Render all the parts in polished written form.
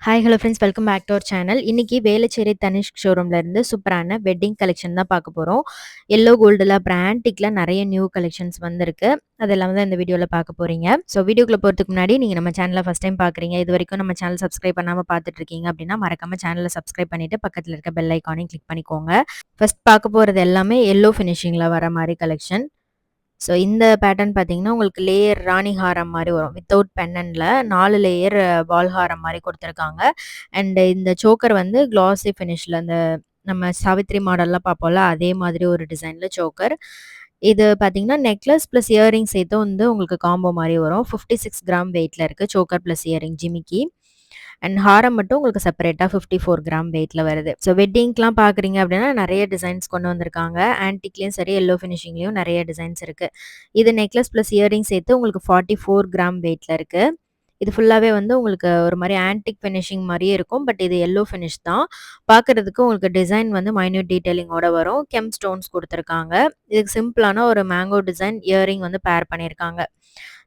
Hi hello friends, welcome back to our channel. இன்னைக்கு வேளச்சேரி தனிஷ்க் ஷோரூம்ல இருந்து சூப்பரான வெட்டிங் கலெக்ஷன் தான் பார்க்க போறோம். எல்லோ கோல்டுல அப்புறம் ஆன்டிக்ல நிறைய நியூ கலெக்ஷன்ஸ் வந்திருக்கு. அதெல்லாம் தான் இந்த வீடியோல பார்க்க போறீங்க. ஸோ வீடியோக்குள்ள போறதுக்கு முன்னாடி நீங்க நம்ம சேனலை ஃபர்ஸ்ட் டைம் பார்க்குறீங்க, இது வரைக்கும் நம்ம சேனல் சப்ஸ்கிரைப் பண்ணாம பார்த்துட்டு இருக்கீங்க அப்படின்னா மறக்காம சேனலை சப்ஸ்கிரைப் பண்ணிட்டு பக்கத்தில் இருக்க பெல் ஐக்கானையும் கிளிக் பண்ணிக்கோங்க. ஃபர்ஸ்ட் பார்க்க போறது எல்லாமே எல்லோ ஃபினிஷிங்ல வர மாதிரி கலெக்ஷன். ஸோ இந்த பேட்டர்ன் பார்த்தீங்கன்னா உங்களுக்கு லேயர் ராணி ஹாரம் மாதிரி வரும். வித்தவுட் பென்னன்ல 4 லேயர் பால் ஹாரம் மாதிரி கொடுத்துருக்காங்க. அண்ட் இந்த சோக்கர் வந்து கிளாசி ஃபினிஷ்ல அந்த நம்ம சாவித்ரி மாடல்லாம் பார்ப்போம்ல அதே மாதிரி ஒரு டிசைன்ல சோக்கர். இது பார்த்தீங்கன்னா நெக்லஸ் ப்ளஸ் இயரிங் சேர்த்து வந்து உங்களுக்கு காம்போ மாதிரி வரும். 56 கிராம் வெயிட்ல இருக்கு சோக்கர் ப்ளஸ் இயரிங் ஜிமிக்கி. அண்ட் ஹாரம் மட்டும் உங்களுக்கு செப்பரேட்டா 54 கிராம் வெயிட்ல வருது. ஸோ வெட்டிங்க்லாம் பார்க்குறீங்க அப்படின்னா நிறைய டிசைன்ஸ் கொண்டு வந்திருக்காங்க. ஆன்டிக்லயும் சரி எல்லோ ஃபினிஷிங்லயும் நிறைய டிசைன்ஸ் இருக்கு. இது நெக்லஸ் ப்ளஸ் இயரிங் சேர்த்து உங்களுக்கு 44 கிராம் வெயிட்ல இருக்கு. இது ஃபுல்லாவே வந்து உங்களுக்கு ஒரு மாதிரி ஆன்டிக் ஃபினிஷிங் மாதிரியே இருக்கும். பட் இது எல்லோ ஃபினிஷ் தான். பார்க்கறதுக்கு உங்களுக்கு டிசைன் வந்து மைன்யூட் டீடைலிங்கோட வரும். கெம் ஸ்டோன்ஸ் கொடுத்துருக்காங்க. இதுக்கு சிம்பிளான ஒரு மேங்கோ டிசைன் இயரிங் வந்து பேர் பண்ணியிருக்காங்க.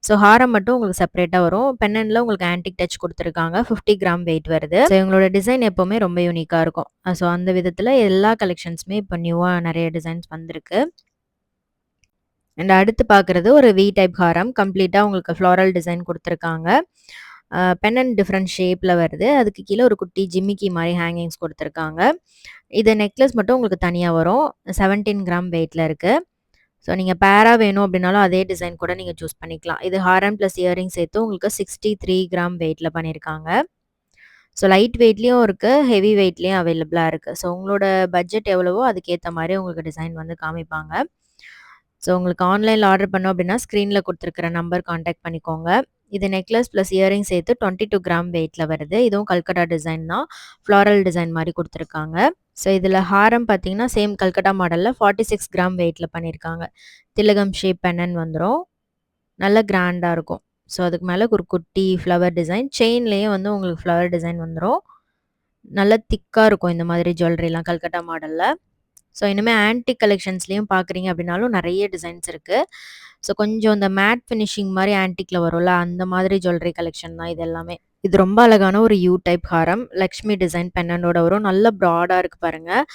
ஸோ ஹாரம் மட்டும் உங்களுக்கு செப்பரேட்டா வரும். பென்னன்ல உங்களுக்கு ஆன்டிக் டச் கொடுத்துருக்காங்க. 50 கிராம் வெயிட் வருது. ஸோ இவங்களோட டிசைன் எப்பவுமே ரொம்ப யூனிக்கா இருக்கும். ஸோ அந்த விதத்துல எல்லா கலெக்ஷன்ஸுமே இப்போ நியூவா நிறைய டிசைன்ஸ் வந்திருக்கு. அண்ட் அடுத்து பார்க்குறது ஒரு வி டைப் ஹாரம். கம்ப்ளீட்டாக உங்களுக்கு ஃப்ளாரல் டிசைன் கொடுத்துருக்காங்க. பென்னன் டிஃப்ரெண்ட் ஷேப்பில் வருது. அதுக்கு கீழே ஒரு குட்டி ஜிமிக்கி மாதிரி ஹேங்கிங்ஸ் கொடுத்துருக்காங்க. இது நெக்லஸ் மட்டும் உங்களுக்கு தனியாக வரும். 17 கிராம் வெயிட்டில் இருக்குது. ஸோ நீங்கள் பேராக வேணும் அப்படின்னாலும் அதே டிசைன் கூட நீங்கள் சூஸ் பண்ணிக்கலாம். இது ஹாரம் ப்ளஸ் இயரிங் சேர்த்து உங்களுக்கு 63 கிராம் வெயிட்டில் பண்ணியிருக்காங்க. ஸோ லைட் வெயிட்லேயும் இருக்குது, ஹெவி வெயிட்லேயும் அவைலபிளாக இருக்குது. ஸோ உங்களோட பட்ஜெட் எவ்வளவோ அதுக்கேற்ற மாதிரி உங்களுக்கு டிசைன் வந்து காமிப்பாங்க. ஸோ உங்களுக்கு ஆன்லைனில் ஆர்டர் பண்ணோம் அப்படின்னா ஸ்க்ரீனில் கொடுத்துருக்கிற நம்பர் காண்டாக்ட் பண்ணிக்கோங்க. இது நெக்லஸ் ப்ளஸ் இயரிங் சேர்த்து 22 கிராம் வெயிட்டில் வருது. இதுவும் கல்கட்டா டிசைன் தான். ஃப்ளாரல் டிசைன் மாதிரி கொடுத்துருக்காங்க. ஸோ இதில் ஹாரம் பார்த்தீங்கன்னா சேம் கல்கட்டா மாடலில் 46 கிராம் வெயிட்டில் பண்ணியிருக்காங்க. திலகம் ஷேப் பென்னன் வந்துடும். நல்ல கிராண்டாக இருக்கும். ஸோ அதுக்கு மேலே ஒரு குட்டி ஃப்ளவர் டிசைன். செயின்லேயும் வந்து உங்களுக்கு ஃப்ளவர் டிசைன் வந்துடும். நல்ல திக்காக இருக்கும் இந்த மாதிரி ஜுவல்லரிலாம் கல்கட்டா மாடலில். ஸோ இனிமேல் ஆன்டிக் கலெக்ஷன்ஸ்லேயும் பார்க்குறீங்க அப்படின்னாலும் நிறைய டிசைன்ஸ் இருக்குது. ஸோ கொஞ்சம் இந்த மேட் ஃபினிஷிங் மாதிரி ஆன்டிக்கில் வரும்ல அந்த மாதிரி ஜுவல்லரி கலெக்ஷன் தான் இது எல்லாமே. இது ரொம்ப அழகான ஒரு you type Haram. Lakshmi design பென்னனோட வரும். நல்ல ப்ராடாக இருக்குது பாருங்கள்.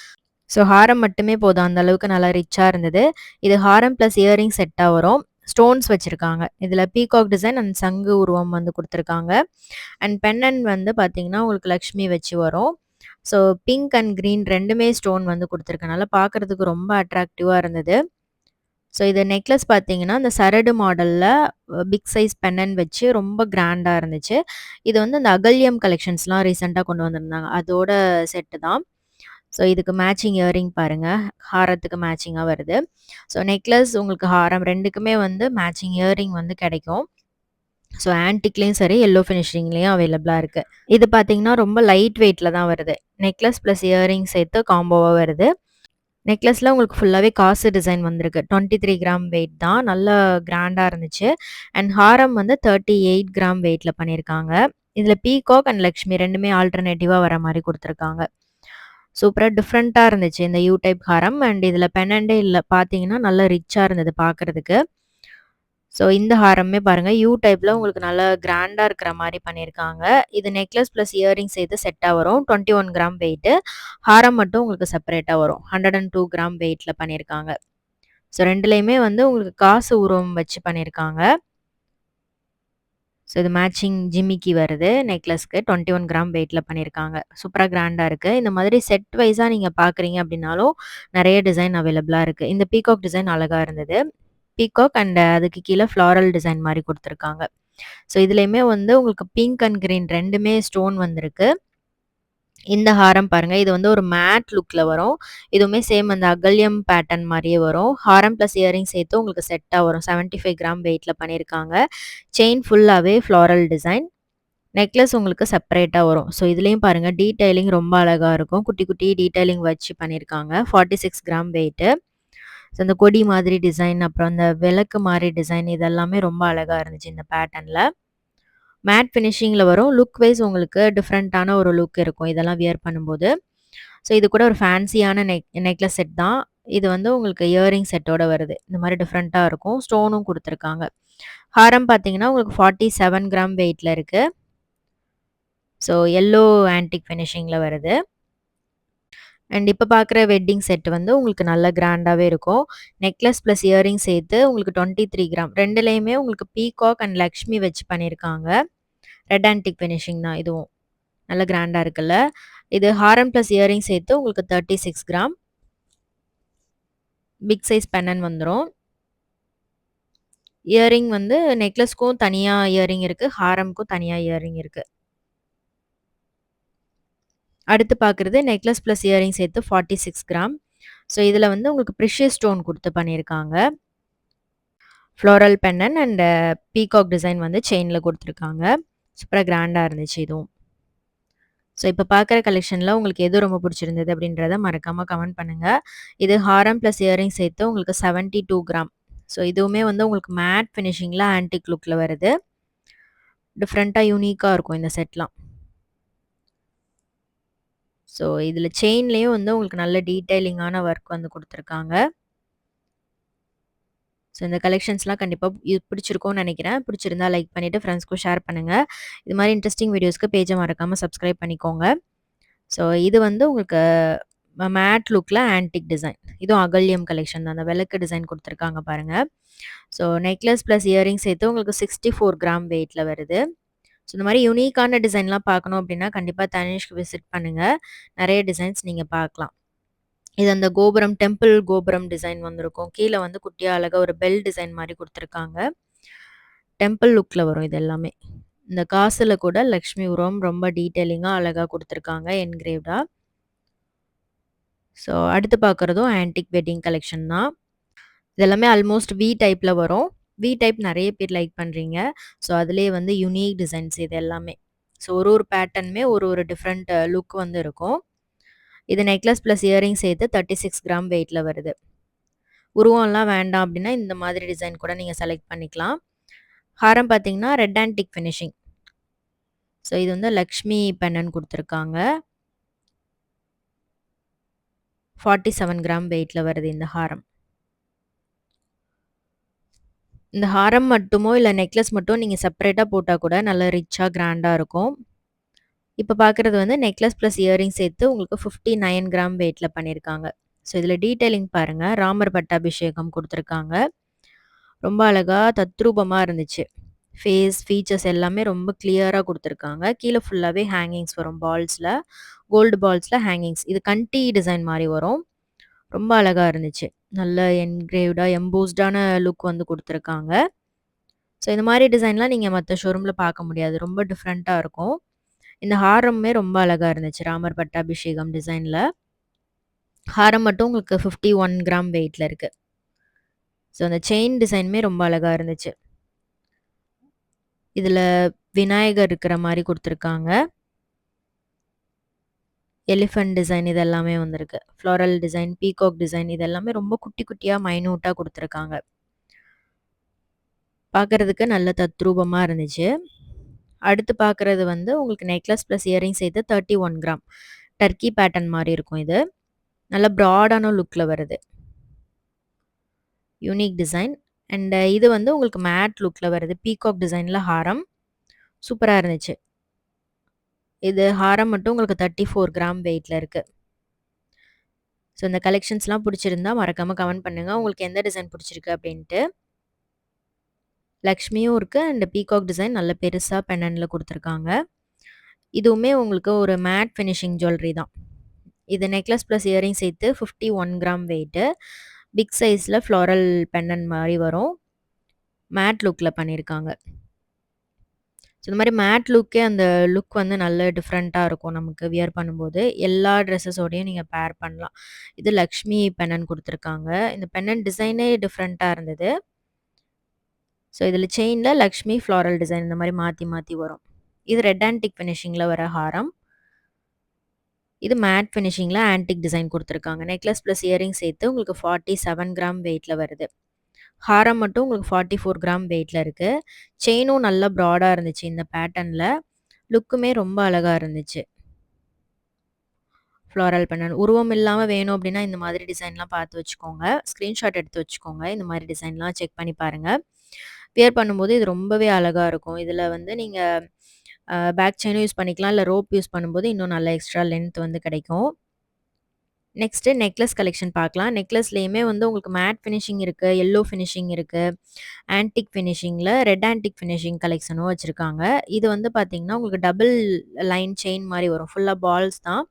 ஸோ ஹாரம் மட்டுமே போதும், அந்த அளவுக்கு நல்லா ரிச்சாக இருந்தது. இது ஹாரம் ப்ளஸ் இயரிங் செட்டாக வரும். ஸ்டோன்ஸ் வச்சுருக்காங்க. இதில் பீகாக் டிசைன் அண்ட் சங்கு உருவம் வந்து கொடுத்துருக்காங்க. அண்ட் பென்னன் வந்து பார்த்தீங்கன்னா உங்களுக்கு லக்ஷ்மி வச்சு வரும். ஸோ பிங்க் அண்ட் க்ரீன் ரெண்டுமே ஸ்டோன் வந்து கொடுத்துருக்கனால பார்க்குறதுக்கு ரொம்ப அட்ராக்டிவாக இருந்தது. ஸோ இது நெக்லஸ் பார்த்தீங்கன்னா இந்த சரடு மாடலில் பிக் சைஸ் பென்னன் வச்சு ரொம்ப கிராண்டாக இருந்துச்சு. இது வந்து இந்த அகல்யம் கலெக்ஷன்ஸ்லாம் ரீசெண்டாக கொண்டு வந்திருந்தாங்க, அதோட செட்டு தான். ஸோ இதுக்கு மேட்சிங் இயரிங் பாருங்கள், ஹாரத்துக்கு மேட்சிங்காக வருது. ஸோ நெக்லஸ் உங்களுக்கு ஹாரம் ரெண்டுக்குமே வந்து மேட்சிங் இயரிங் வந்து கிடைக்கும். ஸோ ஆன்டிக்லேயும் சரி எல்லோ ஃபினிஷிங்லேயும் அவைலபிளாக இருக்குது. இது பார்த்தீங்கன்னா ரொம்ப லைட் வெயிட்டில் தான் வருது. நெக்லஸ் ப்ளஸ் இயரிங் சேர்த்து காம்போவாக வருது. நெக்லஸில் உங்களுக்கு ஃபுல்லாகவே காசு டிசைன் வந்திருக்கு. 23 கிராம் வெயிட் தான். நல்ல கிராண்டாக இருந்துச்சு. அண்ட் ஹாரம் வந்து 38 கிராம் வெயிட்டில் பண்ணியிருக்காங்க. இதில் பீகாக் அண்ட் லக்ஷ்மி ரெண்டுமே ஆல்டர்னேட்டிவாக வர மாதிரி கொடுத்துருக்காங்க. சூப்பராக டிஃப்ரெண்ட்டாக இருந்துச்சு இந்த யூ டைப் ஹாரம். அண்ட் இதில் பென்னண்டே இல்லை பார்த்தீங்கன்னா நல்லா ரிச்சாக இருந்தது பார்க்குறதுக்கு. ஸோ இந்த ஹாரமே பாருங்கள் யூ டைப்பில் உங்களுக்கு நல்லா கிராண்டாக இருக்கிற மாதிரி பண்ணியிருக்காங்க. இது நெக்லஸ் ப்ளஸ் இயரிங் சேர்த்து செட்டாக வரும். 21 கிராம் வெயிட்டு. ஹாரம் மட்டும் உங்களுக்கு செப்பரேட்டாக வரும். 102 கிராம் வெயிட்டில் பண்ணியிருக்காங்க. ஸோ ரெண்டுலேயுமே வந்து உங்களுக்கு காசு உருவம் வச்சு பண்ணியிருக்காங்க. ஸோ இது மேட்சிங் ஜிமிக்கி வருது. நெக்லஸ்க்கு 21 கிராம் வெயிட்டில் பண்ணியிருக்காங்க. சூப்பராக கிராண்டாக இருக்குது. இந்த மாதிரி செட் வைஸாக நீங்கள் பார்க்குறீங்க அப்படின்னாலும் நிறைய டிசைன் அவைலபிளாக இருக்குது. இந்த பீகாக் டிசைன் அழகாக இருந்தது. பீகாக் அண்ட் அதுக்கு கீழே ஃப்ளாரல் டிசைன் மாதிரி கொடுத்துருக்காங்க. ஸோ இதுலேயுமே வந்து உங்களுக்கு பிங்க் அண்ட் க்ரீன் ரெண்டுமே ஸ்டோன் வந்திருக்கு. இந்த ஹாரம் பாருங்கள், இது வந்து ஒரு மேட் லுக்கில் வரும். இதுவுமே சேம் அந்த அகல்யம் பேட்டர்ன் மாதிரியே வரும். ஹாரம் ப்ளஸ் இயரிங் சேர்த்து உங்களுக்கு செட்டாக வரும். 75 கிராம் வெயிட்டில் பண்ணியிருக்காங்க. செயின் ஃபுல்லாகவே ஃப்ளாரல் டிசைன். நெக்லஸ் உங்களுக்கு செப்பரேட்டாக வரும். ஸோ இதுலேயும் பாருங்கள் டீடைலிங் ரொம்ப அழகாக இருக்கும். குட்டி குட்டி டீடைலிங் வச்சு பண்ணியிருக்காங்க. 46 கிராம் வெயிட்டு. ஸோ இந்த கொடி மாதிரி டிசைன், அப்புறம் அந்த விளக்கு மாதிரி டிசைன் இதெல்லாமே ரொம்ப அழகாக இருந்துச்சு இந்த பேட்டர்னில். மேட் ஃபினிஷிங்கில் வரும். லுக் வைஸ் உங்களுக்கு டிஃப்ரெண்ட்டான ஒரு லுக் இருக்கும் இதெல்லாம் வியர் பண்ணும்போது. ஸோ இது கூட ஒரு ஃபேன்சியான நெக்லஸ் செட் தான். இது வந்து உங்களுக்கு இயரிங் செட்டோட வருது. இந்த மாதிரி டிஃப்ரெண்ட்டாக இருக்கும். ஸ்டோனும் கொடுத்துருக்காங்க. ஹாரம் பார்த்தீங்கன்னா உங்களுக்கு 47 கிராம் வெயிட்டில் இருக்குது. ஸோ எல்லோ ஆன்டிக் ஃபினிஷிங்கில வருது. அண்ட் இப்ப பார்க்குற வெட்டிங் செட் வந்து உங்களுக்கு நல்ல கிராண்டாவே இருக்கும். நெக்லஸ் பிளஸ் இயரிங் சேர்த்து உங்களுக்கு 23 கிராம். 2லயுமே உங்களுக்கு பீகாக் அண்ட் லக்ஷ்மி வச்சு பண்ணியிருக்காங்க. ரெட் ஆன்டிக் ஃபினிஷிங் தான் இதுவும். நல்ல கிராண்டா இருக்குல்ல. இது ஹாரம் பிளஸ் இயரிங் சேர்த்து உங்களுக்கு 36 கிராம். பிக் சைஸ் பென்னன் வந்துரும். இயரிங் வந்து நெக்லஸ்க்கும் தனியா இயரிங் இருக்கு. ஹாரம்க்கும் தனியா இயரிங் இருக்கு. அடுத்து பார்க்குறது நெக்லஸ் பிளஸ் இயரிங் சேர்த்து 46 கிராம். ஸோ இதில வந்து உங்களுக்கு ப்ரிஷியஸ் ஸ்டோன் குடுத்து பண்ணியிருக்காங்க. ஃப்ளோரல் பென்னன் அண்ட் பீகாக் டிசைன் வந்து செயின்ல குடுத்துருக்காங்க. சூப்பரா கிராண்டா இருந்துச்சு இதுவும். ஸோ இப்ப பார்க்குற கலெக்ஷன்ல உங்களுக்கு எது ரொம்ப பிடிச்சிருந்தது அப்படின்றத மறக்காம கமெண்ட் பண்ணுங்க. இது ஹாரம் பிளஸ் இயரிங் சேர்த்து உங்களுக்கு 72 கிராம். ஸோ இதுவுமே வந்து உங்களுக்கு மேட் ஃபினிஷிங்ல ஆன்டிக் லுக்ல வருது. டிஃப்ரெண்ட்டா யூனிக்கா இருக்கும் இந்த செட்லாம். ஸோ இதில செயின்லயும் வந்து உங்களுக்கு நல்ல டீட்டெயிலிங்கான ஒர்க் வந்து குடுத்துருக்காங்க. ஸோ இந்த கலெக்ஷன்ஸ்லாம் கண்டிப்பா பிடிச்சிருக்கும்னு நெனைக்கிறேன். பிடிச்சிருந்தா லைக் பண்ணிட்டு ஃப்ரெண்ட்ஸ்க்கும் ஷேர் பண்ணுங்க. இது மாரி இன்ட்ரெஸ்டிங் வீடியோஸ்க்கு பேஜ மறக்காம சப்ஸ்கிரைப் பண்ணிக்கோங்க. ஸோ இது வந்து உங்களுக்கு மேட் லுக்ல ஆன்டிக் டிசைன். இதுவும் அகல்யம் கலெக்ஷன் தான். அந்த விளக்கு டிசைன் குடுத்துருக்காங்க பாருங்க. ஸோ நெக்லஸ் பிளஸ் இயரிங் சேர்த்து உங்களுக்கு 64 கிராம் வெயிட்ல வருது. ஸோ இந்த மாரி யூனிக்கான டிசைன்லாம் பார்க்கணும் அப்டின்னா, கண்டிப்பா தனிஷ்க்கு விசிட் பண்ணுங்க. நெறைய டிசைன்ஸ் நீங்க பார்க்கலாம். இது அந்த கோபுரம் டெம்பிள் கோபுரம் டிசைன் வந்திருக்கும். கீழ வந்து குட்டியா அழகா ஒரு பெல் டிசைன் மாரி குடுத்துருக்காங்க. டெம்பிள் லுக்ல வரும் இது எல்லாமே. இந்த காசுல கூட லக்ஷ்மி உருவம் ரொம்ப டீட்டெயிலிங்கா அழகா குடுத்துருக்காங்க என்கிரேவ்டா. ஸோ அடுத்து பார்க்குறதும் ஆன்டிக் வெட்டிங் கலெக்ஷன் தான். இது எல்லாமே ஆல்மோஸ்ட் வி டைப்ல வரும். வி டைப் நெறைய பேர் லைக் பண்றீங்க. ஸோ அதிலேயே வந்து யூனிக் டிசைன்ஸ் இது எல்லாமே. ஸோ ஒரு பேட்டர்னுமே ஒரு டிஃப்ரெண்ட் லுக் வந்து இருக்கும். இது நெக்லஸ் பிளஸ் இயரிங் சேர்த்து 36 கிராம் வெயிட்ல வருது. உருவம்லாம் வேண்டாம் அப்டின்னா, இந்த மாதிரி டிசைன் கூட நீங்க செலக்ட் பண்ணிக்கலாம். ஹாரம் பார்த்தீங்கன்னா, ரெட் ஆன்டிக் ஃபினிஷிங். ஸோ இது வந்து லக்ஷ்மி பென்னன் குடுத்துருக்காங்க. 47 கிராம் வெயிட்ல வருது இந்த ஹாரம். இந்த ஹாரம் மட்டுமோ, இல்ல நெக்லஸ் மட்டும் நீங்க செப்பரேட்டா போட்டா கூட நல்ல ரிச்சா, கிராண்டா இருக்கும். இப்ப பார்க்குறது வந்து நெக்லஸ் பிளஸ் இயரிங் சேர்த்து உங்களுக்கு 59 கிராம் வெயிட்ல பண்ணியிருக்காங்க. ஸோ இதில டீட்டெயிலிங் பாருங்க. ராமர் பட்டாபிஷேகம் குடுத்துருக்காங்க. ரொம்ப அழகா தத்ரூபமா இருந்துச்சு. ஃபேஸ், ஃபீச்சர்ஸ் எல்லாமே ரொம்ப கிளியரா குடுத்துருக்காங்க. கீழ ஃபுல்லாவே ஹேங்கிங்ஸ் வரும் பால்ஸ்ல. Gold பால்ஸ்ல hangings. இது கண்டி டிசைன் மாரி வரும். ரொம்ப அழகா இருந்துச்சு. நல்ல என்கிரேவ்டா, எம்போஸ்டான லுக் வந்து குடுத்துருக்காங்க. ஸோ இந்த மாரி டிசைன்லாம் நீங்க மத்த ஷோரூம்ல பார்க்க முடியாது. ரொம்ப டிஃப்ரெண்ட்டா இருக்கும். இந்த ஹாரமுமே ரொம்ப அழகா இருந்துச்சு. ராமர் பட்டாபிஷேகம் டிசைன்ல. ஹாரம் மட்டும் உங்களுக்கு 51 கிராம் வெயிட்ல இருக்கு. ஸோ அந்த செயின் டிசைனுமே ரொம்ப அழகா இருந்துச்சு. இதுல விநாயகர் இருக்கிற மாரி குடுத்துருக்காங்க. எலிஃபண்ட் டிசைன் இது எல்லாமே வந்திருக்கு. ஃப்ளோரல் டிசைன், பீகாக் டிசைன் இது எல்லாமே ரொம்ப குட்டி குட்டியா மைன்யூட்டா குடுத்துருக்காங்க. பார்க்கறதுக்கு நல்ல தத்ரூபமா இருந்துச்சு. அடுத்து பார்க்குறது வந்து உங்களுக்கு நெக்லஸ் பிளஸ் இயரிங் சேர்த்து 31 கிராம். டர்க்கி பேட்டர்ன் மாரி இருக்கும் இது. நல்ல ப்ராடான லுக்ல வருது. Unique design. அண்ட் இது வந்து உங்களுக்கு மேட் லுக்ல வருது. பீகாக் டிசைன்ல ஹாரம். சூப்பரா இருந்துச்சு. இது ஹாரம் மட்டும் உங்களுக்கு 34 கிராம் வெயிட்ல இருக்கு. ஸோ இந்த கலெக்ஷன்ஸ்லாம் பிடிச்சிருந்தா மறக்காம கமெண்ட் பண்ணுங்க. உங்களுக்கு எந்த டிசைன் பிடிச்சிருக்கு அப்டின்ட்டு. லக்ஷ்மியும் இருக்கு அண்ட் பீகாக் டிசைன் நல்ல பெருசா பென்னன்ல குடுத்துருக்காங்க. இதுவுமே உங்களுக்கு ஒரு மேட் ஃபினிஷிங் ஜுவல்லரி தான். இது நெக்லஸ் பிளஸ் இயரிங் சேர்த்து 51 கிராம் வெயிட்டு. பிக் சைஸ்ல ஃப்ளோரல் பென்னன் மாரி வரும். மேட் லுக்ல பண்ணியிருக்காங்க. ஸோ இந்த மாரி மேட் லுக்கே அந்த லுக் வந்து நல்ல டிஃப்ரெண்ட்டா இருக்கும் நமக்கு வியர் பண்ணும்போது. எல்லா ட்ரெஸ்ஸஸோடையும் நீங்க பேர் பண்ணலாம். இது லக்ஷ்மி பென்னன் குடுத்துருக்காங்க. இந்த பென்னன் டிசைனே டிஃப்ரெண்ட்டா இருந்தது. ஸோ இதில செயின்ல லக்ஷ்மி ஃப்ளாரல் டிசைன் இந்த மாரி மாத்தி மாத்தி வரும். இது ரெட் ஆன்டிக் ஃபினிஷிங்ல வர ஹாரம். இது மேட் ஃபினிஷிங்ல ஆன்டிக் டிசைன் குடுத்துருக்காங்க. நெக்லஸ் பிளஸ் இயரிங் சேர்த்து உங்களுக்கு 47 கிராம் வெயிட்ல வருது. ஹாரம் மட்டும் உங்களுக்கு 44 கிராம் வெயிட்ல இருக்கு. செயினும் நல்லா ப்ராடா இருந்துச்சு இந்த பேட்டர்ன்ல. லுக்குமே ரொம்ப அழகா இருந்துச்சு. ஃப்ளாரல் பென்னன். உருவம் இல்லாம வேணும் அப்டின்னா, இந்த மாதிரி டிசைன்லாம் பார்த்து வச்சுக்கோங்க. ஸ்க்ரீன்ஷாட் எடுத்து வச்சுக்கோங்க. இந்த மாரி டிசைன்லாம் செக் பண்ணி பாருங்க. வியர் பண்ணும்போது இது ரொம்பவே அழகா இருக்கும். இதில வந்து நீங்க பேக் செயினும் யூஸ் பண்ணிக்கலாம். இல்ல ரோப் யூஸ் பண்ணும்போது இன்னும் நல்ல எக்ஸ்ட்ரா லென்த் வந்து கிடைக்கும். நெக்ஸ்ட்டு நெக்லஸ் கலெக்ஷன் பார்க்கலாம். நெக்லஸ்லயுமே வந்து உங்களுக்கு மேட் ஃபினிஷிங் இருக்கு, எல்லோ ஃபினிஷிங் இருக்கு, ஆன்டிக் ஃபினிஷிங்ல ரெட் ஆன்டிக் ஃபினிஷிங் கலெக்ஷனும் வச்சிருக்காங்க. இது வந்து பார்த்தீங்கன்னா, உங்களுக்கு டபுள் லைன் செயின் மாரி வரும். ஃபுல்லா பால்ஸ் தான்.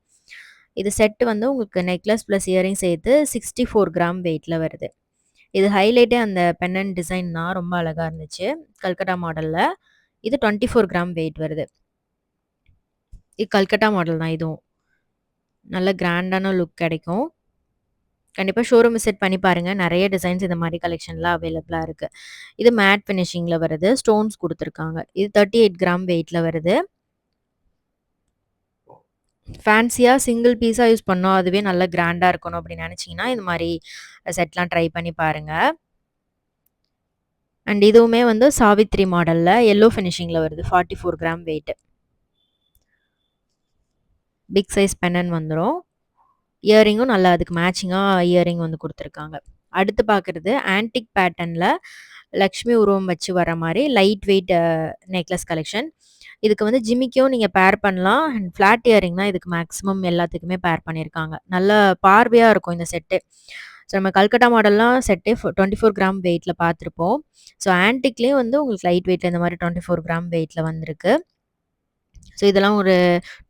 இது செட் வந்து உங்களுக்கு நெக்லஸ் பிளஸ் இயரிங் சேர்த்து 64 கிராம் வெயிட்ல வருது. இது ஹைலைட்டே அந்த பென்னன்ட் டிசைன் தான். ரொம்ப அழகா இருந்துச்சு. கல்கட்டா மாடல்ல. இது 24 கிராம் வெயிட் வருது. இது கல்கட்டா மாடல் தான் இதுவும். நல்ல கிராண்டான லுக் கிடைக்கும். கண்டிப்பா ஷோரூம் விசிட் பண்ணி பாருங்க. நெறைய டிசைன்ஸ் இந்த மாரி கலெக்ஷன்லாம் அவைலபிளா இருக்கு. இது மேட் ஃபினிஷிங்ல வருது. ஸ்டோன்ஸ் குடுத்துருக்காங்க. இது 38 கிராம் வெயிட்ல வருது. ஃபேன்சியா சிங்கிள் பீஸா யூஸ் பண்ணோம். அதுவே நல்ல கிராண்டா இருக்கணும் அப்டின்னு நெனச்சீங்கன்னா, இந்த மாரி செட்லாம் ட்ரை பண்ணி பாருங்க. அண்ட் இதுவுமே வந்து சாவித்ரி மாடல்ல எல்லோ ஃபினிஷிங்ல வருது. 44 கிராம் வெயிட். பிக் சைஸ் பென்னன் வந்துரும். இயரிங்கும் நல்லா அதுக்கு மேட்சிங்கா இயரிங் வந்து குடுத்துருக்காங்க. அடுத்து பார்க்குறது ஆன்டிக் பேட்டர்ன்ல லக்ஷ்மி உருவம் வச்சு வர மாரி லைட் வெயிட் நெக்லஸ் கலெக்ஷன். இதுக்கு வந்து ஜிமிக்கும் நீங்க பேர் பண்ணலாம். அண்ட் ஃப்ளாட் இயரிங் தான் இதுக்கு மேக்ஸிமம் எல்லாத்துக்குமே பேர் பண்ணியிருக்காங்க. நல்ல பார்வையா இருக்கும் இந்த செட்டு. ஸோ நம்ம கல்கட்டா மாடல்லாம் செட்டே 24 கிராம் வெயிட்ல பார்த்துருப்போம். ஸோ ஆன்டிக்லேயும் வந்து உங்களுக்கு லைட் வெயிட்ல இந்த மாரி 24 கிராம் வெயிட்ல வந்திருக்கு. ஸோ இதெல்லாம் ஒரு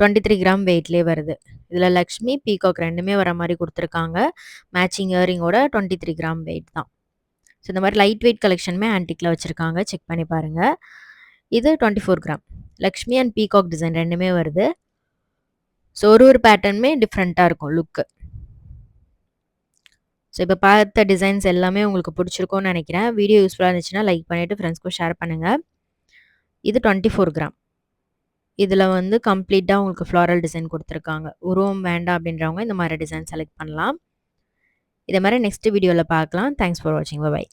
23 கிராம் வெயிட்லேயே வருது. இதில் லக்ஷ்மி, பீகாக் 2மே வர மாரி குடுத்துருக்காங்க. மேட்சிங் இயரிங்கோட 23 கிராம் வெயிட் தான். ஸோ இந்த மாரி லைட் வெயிட் கலெக்ஷனுமே ஆன்டிக்ல வச்சிருக்காங்க. செக் பண்ணி பாருங்க. இது 24 gram. Lakshmi and peacock design 2மே வருது. ஸோ ஒரு பேட்டர்னுமே டிஃப்ரெண்ட்டா இருக்கும் லுக்கு. ஸோ இப்போ பார்த்த டிசைன்ஸ் எல்லாமே உங்களுக்கு பிடிச்சிருக்கும்னு நெனைக்கிறேன். வீடியோ யூஸ்ஃபுல்லா இருந்துச்சுன்னா லைக் பண்ணிட்டு ஃப்ரெண்ட்ஸ்க்கும் ஷேர் பண்ணுங்க. இது 24 கிராம். இதில வந்து கம்ப்ளீட்டா உங்களுக்கு ஃப்ளாரல் டிசைன் குடுத்துருக்காங்க. உருவம் வேண்டாம் அப்படின்றவங்க இந்த மாரி டிசைன் செலக்ட் பண்ணலாம். இதே மாரி நெக்ஸ்ட் வீடியோல பார்க்கலாம். தேங்க்ஸ் ஃபார் வாட்சிங். பை.